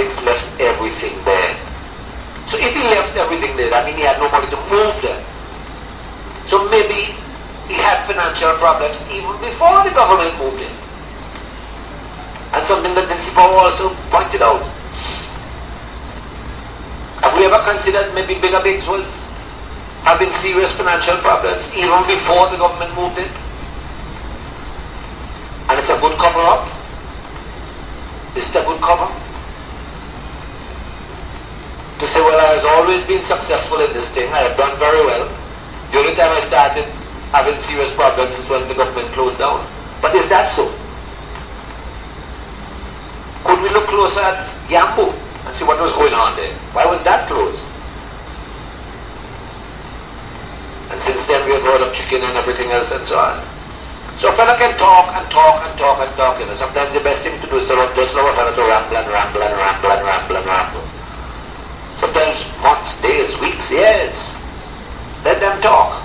Biggs left everything there. So if he left everything there, that means he had no money to move there. So maybe he had financial problems even before the government moved in. And something that Nancy Powell also pointed out. Have we ever considered maybe Bigger Biggs was having serious financial problems even before the government moved in? And it's a good cover-up? Is it a good cover? To say, well, I has always been successful in this thing, I have done very well. The only time I started having serious problems is when the government closed down. But is that so? Could we look closer at Yambu and see what was going on there? Why was that closed? And since then we have heard of chicken and everything else and so on. So a fella can talk and talk and talk and talk. You know, sometimes the best thing to do is just allow a fella to ramble and ramble and ramble and ramble and ramble. Sometimes months, days, weeks, years. Let them talk.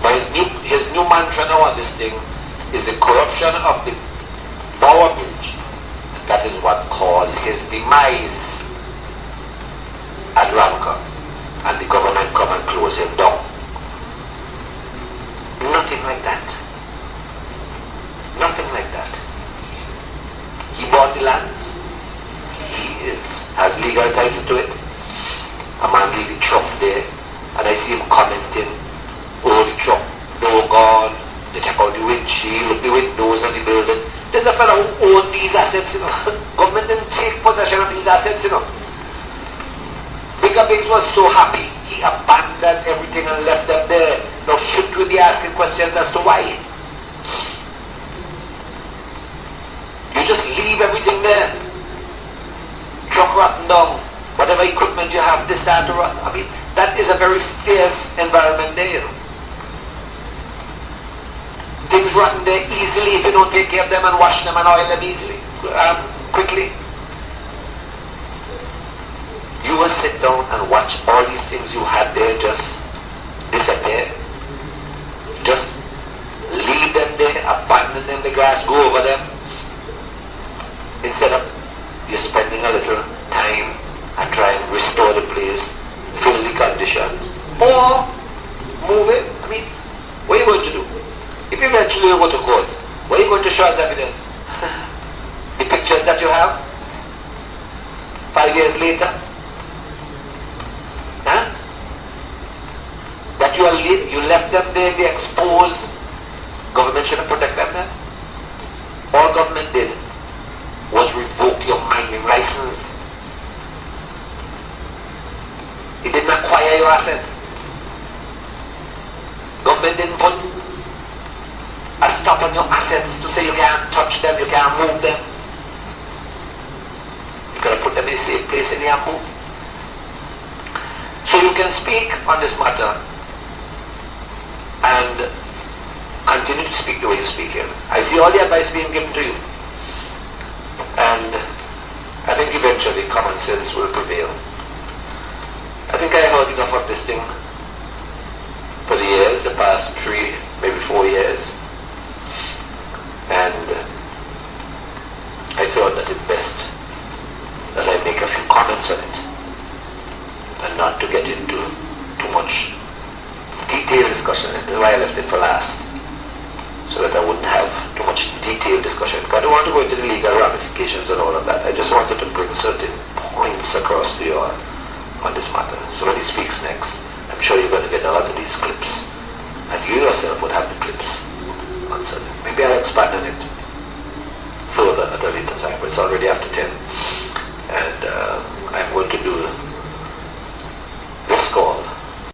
But his new mantra now on this thing is the corruption of the Bower Bridge. And that is what caused his demise at Ramka. And the government come and close him down. Nothing like that. Nothing like that. He bought the lands. He has legal title to it. A man leave the truck there, and I see him commenting, oh, the truck, no gone, they take out the windshield, the windows and the building. There's a fellow who owned these assets, you know. Government didn't take possession of these assets, you know. Bigger Biggs was so happy, he abandoned everything and left them there. Now shouldn't we be asking questions as to why? You just leave everything there. Truck rotten down, whatever equipment you have, this, that, or I mean, that is a very fierce environment there, you know. Things rotten there easily if you don't take care of them and wash them and oil them easily, quickly. You will sit down and watch all these things you had there just disappear. Just leave them there, abandon them, the grass, go over them. Instead of you spending a little time and try and restore the place, fill the conditions, or move it. I mean, what are you going to do? If eventually you go to court, what are you going to show as evidence? The pictures that you have 5 years later? Huh? That you left them there, they exposed. Government shouldn't protect them then. All government did was revoke your mining license. It didn't acquire your assets. Government didn't put a stop on your assets to say you can't touch them, you can't move them. You gotta put them in a safe place in Yambu. So you can speak on this matter and continue to speak the way you speak here. I see all the advice being given to you. And I think eventually common sense will prevail. I think I heard enough of this thing for the years, the past 3, maybe 4 years. And I thought that it's best that I make a few comments on it and not to get into too much detailed discussion. That's why I left it for last, so that I wouldn't have too much detailed discussion. I don't want to go into the legal ramifications and all of that. I just wanted to bring certain points across to you on this matter. So when he speaks next, I'm sure you're going to get a lot of these clips, and you yourself would have the clips on certain. Maybe I'll expand on it further at a later time, but it's already after 10.